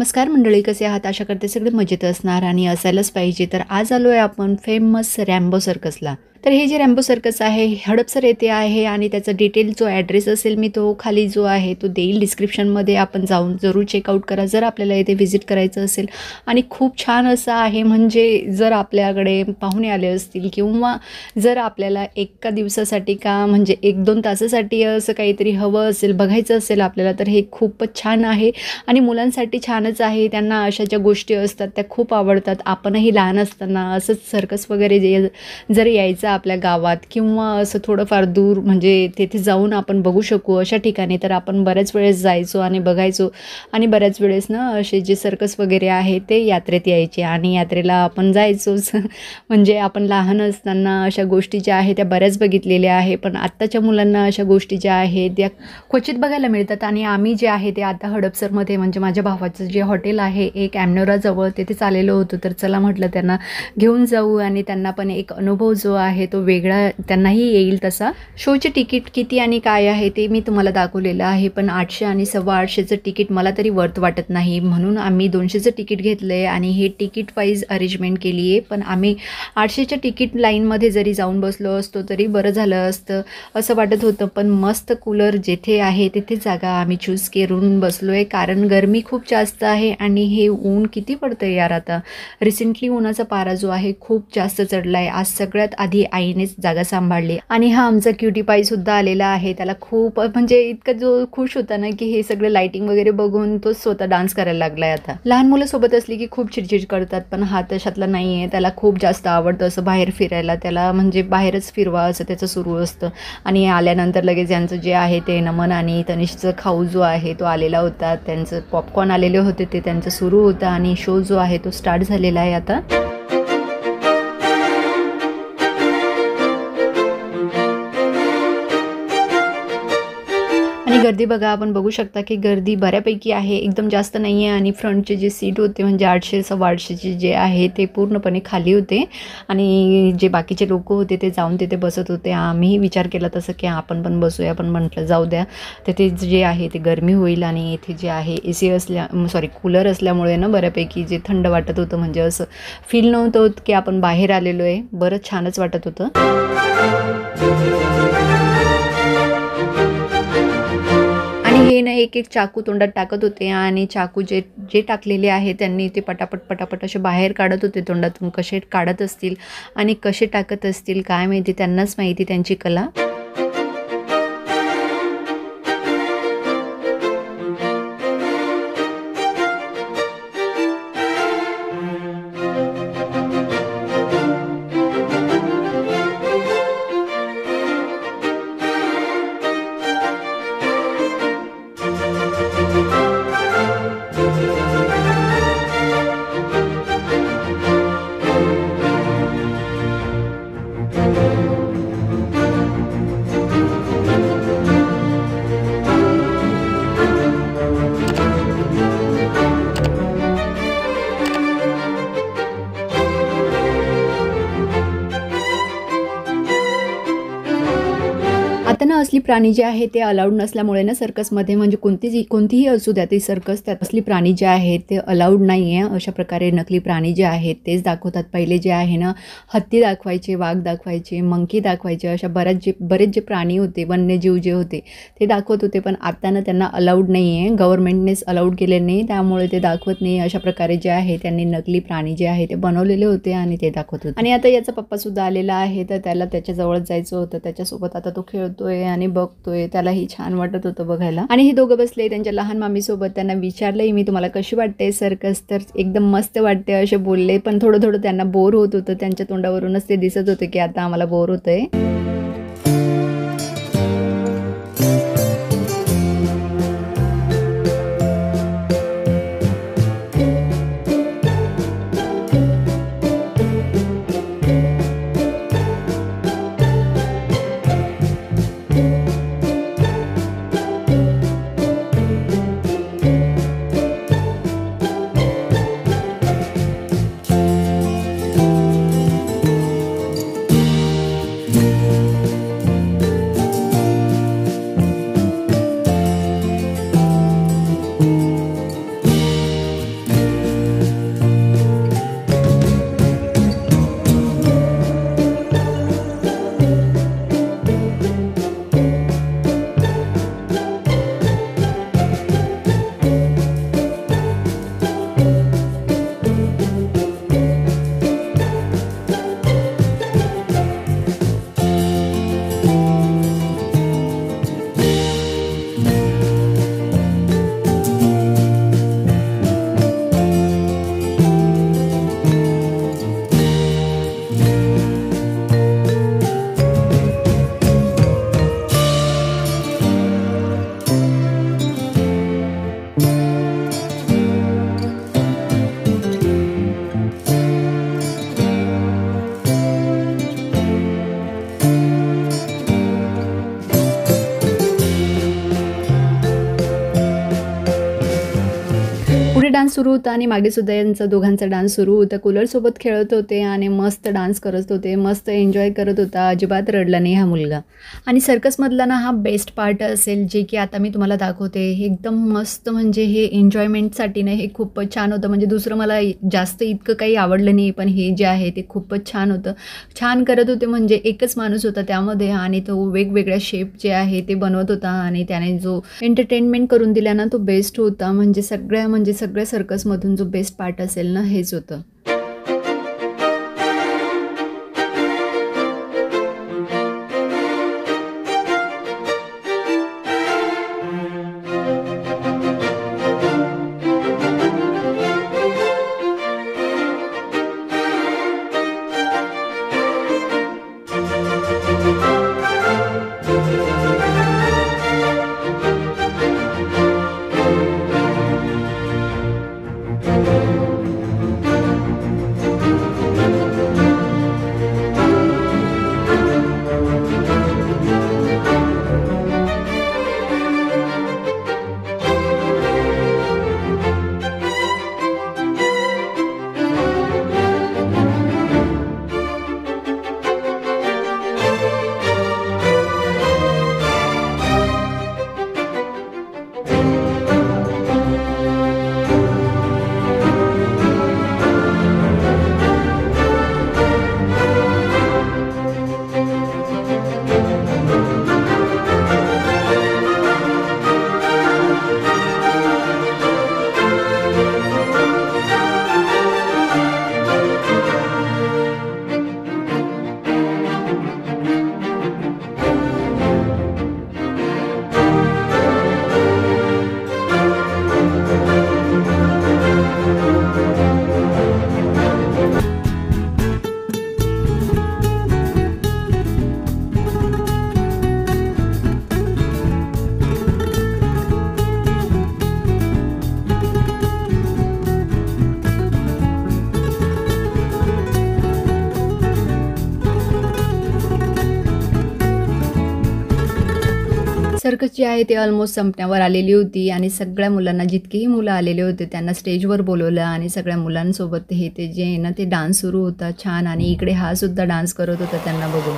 नमस्कार मंडळी, कसे आहात? आशा करते सगळे मजेत असणार आणि असायलाच पाहिजे. तर आज आलो आहे आपण फेमस रॅम्बो सर्कसला. तर हे जे रॅम्बो सर्कस आहे हडपसर येथे आहे आणि त्याचा डिटेल जो ॲड्रेस असेल मी तो खाली जो आहे तो देईल डिस्क्रिप्शनमध्ये. आपण जाऊन जरूर चेकआउट करा जर आपल्याला येथे व्हिजिट करायचं असेल. आणि खूप छान असं आहे, म्हणजे जर आपल्याकडे पाहुणे आले असतील किंवा जर आपल्याला एका दिवसासाठी का म्हणजे 1-2 तासासाठी असं काहीतरी हवं असेल, बघायचं असेल आपल्याला, तर हे खूपच छान आहे. आणि मुलांसाठी छानच आहे. त्यांना अशा ज्या गोष्टी असतात त्या खूप आवडतात. आपणही लहान असताना असंच सर्कस वगैरे जर यायचं आपल्या गावात किंवा असं थोडंफार दूर म्हणजे तेथे जाऊन आपण बघू शकू अशा ठिकाणी, तर आपण बऱ्याच वेळेस जायचो आणि बघायचो. आणि बऱ्याच वेळेस ना असे जे सर्कस वगैरे आहे ते यात्रेत यायचे आणि यात्रेला आपण जायचोच. म्हणजे आपण लहान असताना अशा गोष्टी ज्या आहेत त्या बऱ्याच बघितलेल्या आहे. पण आत्ताच्या मुलांना अशा गोष्टी ज्या आहेत त्या क्वचित बघायला मिळतात. आणि आम्ही जे आहे ते आता हडपसरमध्ये म्हणजे माझ्या भावाचं जे हॉटेल आहे एक ॲमनोराजवळ, तेथे चाललेलो होतो. तर चला म्हटलं त्यांना घेऊन जाऊ आणि त्यांना पण एक अनुभव जो आहे तो वेगळा त्यांनाही येईल तसा. शोचे तिकीट किती आणि काय आहे ते मी तुम्हाला दाखवलेलं आहे. पण 800 आणि 850चं तिकीट मला तरी वर्थ वाटत नाही, म्हणून आम्ही 200चं तिकीट घेतलं आहे आणि हे तिकीट वाईज अरेंजमेंट केली आहे. पण आम्ही 800च्या तिकीट लाईनमध्ये जरी जाऊन बसलो असतो तरी बरं झालं असतं असं वाटत होतं. पण मस्त कूलर जेथे आहे तिथे जागा आम्ही चूज करून बसलो आहे, कारण गरमी खूप जास्त आहे. आणि हे ऊन किती पडतं यार, आता रिसेंटली उन्हाचा पारा जो आहे खूप जास्त चढला आहे. आज सगळ्यात आधी आईनेच जागा सांभाळली. आणि हा आमचा क्युटी पाई सुद्धा आलेला आहे. त्याला खूप म्हणजे इतकं जो खुश होता ना की हे सगळं लाईटिंग वगैरे बघून तो स्वतः डान्स करायला लागलाय. आता लहान मुलं सोबत असली की खूप चिडचिड करतात, पण हा तशातला नाही आहे. त्याला खूप जास्त आवडतं असं बाहेर फिरायला. त्याला म्हणजे बाहेरच फिरवा असं त्याचं सुरू असतं. आणि आल्यानंतर लगेच यांचं जे आहे ते नमन आणि तनिषचं खाऊ जो आहे तो आलेला होता. त्यांचं पॉपकॉर्न आलेले होते ते त्यांचं सुरू होतं आणि शो जो आहे तो स्टार्ट झालेला आहे आता. आणि गर्दी बघा, आपण बघू शकता की गर्दी बऱ्यापैकी आहे, एकदम जास्त नाही आहे. आणि फ्रंटचे जे सीट होते म्हणजे 800-850चे जे आहे ते पूर्णपणे खाली होते. आणि जे बाकीचे लोक होते ते जाऊन तिथे बसत होते. आम्हीही विचार केला तसं की आपण पण बसूया, पण म्हटलं जाऊ द्या, तिथे जे आहे ते गरमी होईल. आणि इथे जे आहे AC कूलर असल्यामुळे ना बऱ्यापैकी जे थंड वाटत होतं, म्हणजे असं फील नव्हतं होत की आपण बाहेर आलेलो आहे. बरं छानच वाटत होतं. हे ना एक चाकू तोंडात टाकत होते आणि चाकू जे जे टाकलेले आहे त्यांनी ते पटापट असे बाहेर काढत होते तोंडातून. कसे काढत असतील आणि कसे टाकत असतील काय माहिती, त्यांनाच माहिती त्यांची कला. आता ना असली प्राणी जे आहे ते अलाउड नसल्यामुळे ना सर्कसमध्ये, म्हणजे कोणतीही असू द्या ती सर्कस, त्यात असली प्राणी जे आहेत ते अलाउड नाही आहे. अशा प्रकारे नकली प्राणी जे आहेत तेच दाखवतात. पहिले जे आहे ना हत्ती दाखवायचे, वाघ दाखवायचे, मंकी दाखवायचे, अशा बरेच जे प्राणी होते, वन्यजीव जे होते ते दाखवत होते. पण आता ना त्यांना अलाउड नाही आहे, गव्हर्नमेंटनेच अलाउड केले नाही, त्यामुळे ते दाखवत नाही. अशा प्रकारे जे आहे त्यांनी नकली प्राणी जे आहे ते बनवलेले होते आणि ते दाखवत होते. आणि आता याचा पप्पासुद्धा आलेला आहे, तर त्याला त्याच्याजवळच जायचं होतं. त्याच्यासोबत आता तो खेळतो आणि बघतोय, त्यालाही छान वाटत होतं बघायला. आणि हे दोघं बसले त्यांच्या लहान मामीसोबत. त्यांना विचारलंय मी, तुम्हाला कशी वाटते सर्कस? तर एकदम मस्त वाटते असे बोलले. पण थोडं त्यांना बोर होत होतं, त्यांच्या तोंडावरूनच ते दिसत होते की आता आम्हाला बोर होतंय. डान्स सुरू होता आणि मागे सुद्धा यांचा दोघांचा डान्स सुरू होता. कूलरसोबत खेळत होते आणि मस्त डान्स करत होते. मस्त एन्जॉय करत होता. अजिबात रडला नाही हा मुलगा. आणि सर्कसमधला ना हा बेस्ट पार्ट असेल जे की आता मी तुम्हाला दाखवते. हे एकदम मस्त म्हणजे हे एन्जॉयमेंटसाठी ना हे खूपच छान होतं. म्हणजे दुसरं मला जास्त इतकं काही आवडलं नाही, पण हे जे आहे ते खूपच छान होतं. छान करत होते म्हणजे एकच माणूस होता त्यामध्ये आणि तो वेगवेगळ्या शेप जे आहे ते बनवत होता आणि त्याने जो एंटरटेनमेंट करून दिला ना तो बेस्ट होता. म्हणजे सगळ्या सर्कसमधून जो बेस्ट पार्ट असेल ना हेच होतं. सर्कस जी आहे ती ऑलमोस्ट संपण्यावर आलेली होती आणि सगळ्या मुलांना जितकेही मुलं आलेले होते त्यांना स्टेजवर बोलवलं आणि सगळ्या मुलांसोबत हे ते जे आहे ना ते डान्स सुरू होता छान आणि इकडे हा सुद्धा डान्स करत होता त्यांना बघून.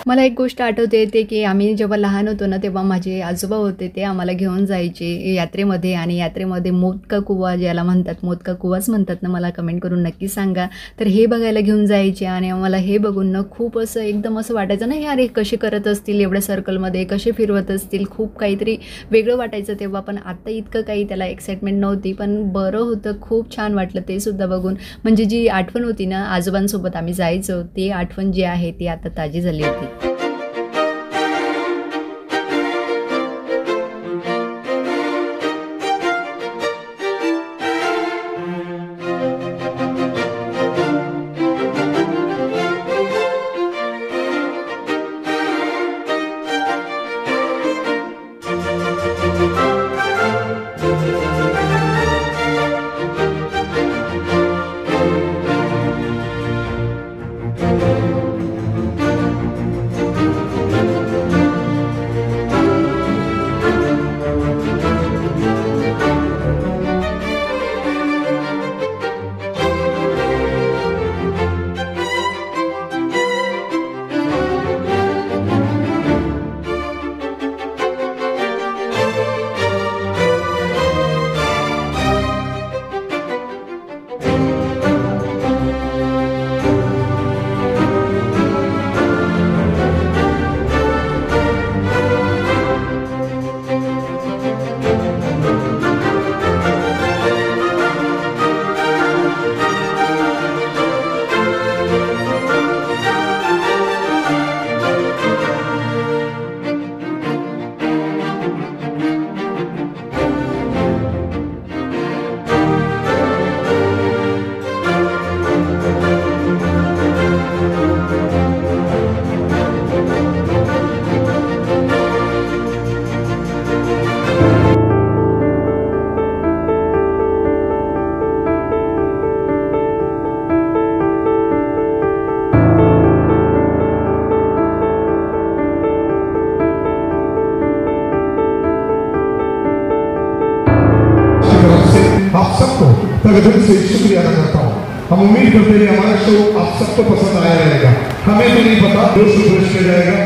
मला एक गोष्ट आठवते येते की आम्ही जेव्हा लहान होतो ना तेव्हा माझे आजोबा होते ते आम्हाला घेऊन जायचे यात्रेमध्ये आणि यात्रेमध्ये मोदका कुवा ज्याला म्हणतात मोदका कुवाच म्हणतात ना मला कमेंट करून नक्की सांगा. तर हे बघायला घेऊन जायचे आणि आम्हाला हे बघून ना खूप असं एकदम असं वाटायचं ना यार हे कसे करत असतील एवढ्या सर्कलमध्ये कसे फिरवत असतील खूप काहीतरी वेगळं वाटायचं तेव्हा. पण आता इतकं काही त्याला एक्साइटमेंट नव्हती पण बरं होतं खूप छान वाटलं ते सुद्धा बघून. म्हणजे जी आठवण होती ना आजोबांसोबत आम्ही जायचो ती आठवण जी आहे ती आता ताजी झाली होती. तहे दिल से शुक्रिया अदा करता हूँ। हम उम्मीद करते हैं हमारा शो आप सबको पसंद आया रहेगा। हमें तो नहीं पता जो शो किया जाएगा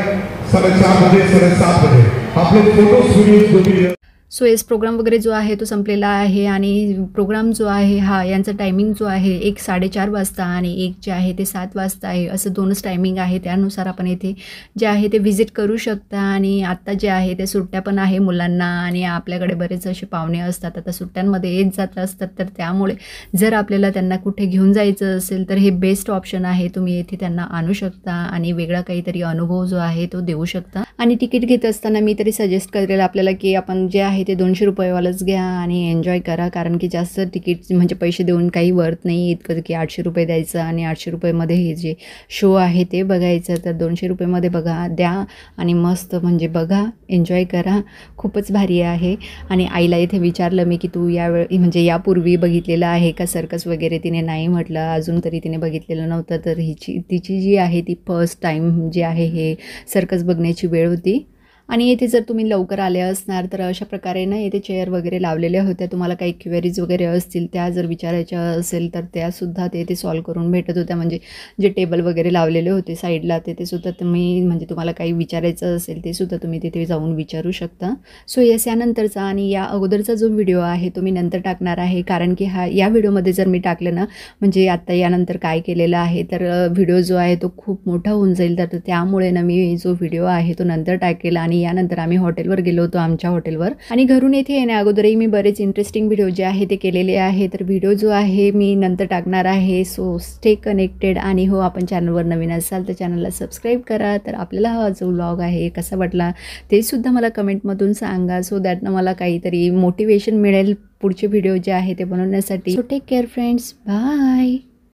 4:30 बजे 7:30 बजे आप लोग फोटोज वीडियोज जो भी सो येस प्रोग्राम वगैरे जो आहे तो संपलेला आहे आणि प्रोग्राम जो आहे हा यांचा टायमिंग जो आहे एक 4:30 वाजता आणि एक जे आहे ते 7 वाजता आहे, असं दोनच टायमिंग आहे. त्यानुसार आपण इथे जे आहे ते व्हिजिट करू शकता. आणि आत्ता जे आहे ते सुट्ट्या पण आहे मुलांना आणि आपल्याकडे बरेच असे पाहुणे असतात, आता सुट्ट्यांमध्ये येत जात असतात. तर त्यामुळे जर आपल्याला त्यांना कुठे घेऊन जायचं असेल तर हे बेस्ट ऑप्शन आहे. तुम्ही इथे त्यांना आणू शकता आणि वेगळा काहीतरी अनुभव जो आहे तो देऊ शकता. आणि तिकीट घेत असताना मी तरी सजेस्ट करेल आपल्याला की आपण जे आहे ते 200 रुपयेवालंच घ्या आणि एन्जॉय करा. कारण की जास्त तिकीट म्हणजे पैसे देऊन काही वर्थ नाही इतकं की 800 रुपये द्यायचं आणि 800 रुपयेमध्ये हे जे शो आहे ते बघायचं. तर 200 रुपयेमध्ये द्या आणि मस्त म्हणजे बघा, एन्जॉय करा. खूपच भारी आहे. आणि आईला इथे विचारलं मी की तू म्हणजे यापूर्वी बघितलेलं आहे का सर्कस वगैरे? तिने नाही म्हटलं, अजून तरी तिने बघितलेलं नव्हतं. तर तिची जी आहे ती फर्स्ट टाईम जी आहे हे सर्कस बघण्याची वेळ होती. आणि इथे जर तुम्ही लवकर आले असणार तर अशा प्रकारे ना इथे चेअर वगैरे लावलेल्या होत्या. तुम्हाला काही क्वेरीज वगैरे असतील त्या जर विचारायच्या असेल तर त्यासुद्धा ते सॉल्व करून भेटत होत्या. म्हणजे जे टेबल वगैरे लावलेले होते साईडला ते सुद्धा तुम्ही म्हणजे तुम्हाला काही विचारायचं असेल ते सुद्धा तुम्ही तिथे जाऊन विचारू शकता. सो येस, यानंतरचा आणि या अगोदरचा जो व्हिडिओ आहे तो मी नंतर टाकणार आहे. कारण की या व्हिडिओमध्ये जर मी टाकलं ना म्हणजे आत्ता यानंतर काय केलेलं आहे तर व्हिडिओ जो आहे तो खूप मोठा होऊन जाईल. तर त्यामुळे ना मी जो व्हिडिओ आहे तो नंतर टाकेल. आणि यानंतर आम्ही हॉटेलवर गेलो होतो, आमच्या हॉटेलवर. आणि घरून येथे येण्या अगोदरही मी बरेच इंटरेस्टिंग व्हिडिओ जे आहे ते केलेले आहे. तर व्हिडिओ जो आहे मी नंतर टाकणार आहे. So stay connected. आणि हो, आपण चॅनलवर नवीन असाल तर चॅनलला सबस्क्राईब करा. तर आपल्याला हा जो व्लॉग आहे कसा वाटला ते सुद्धा मला कमेंटमधून सांगा. सो दॅट ना मला काहीतरी मोटिवेशन मिळेल पुढचे व्हिडिओ जे आहे ते बनवण्यासाठी. So take care friends, bye.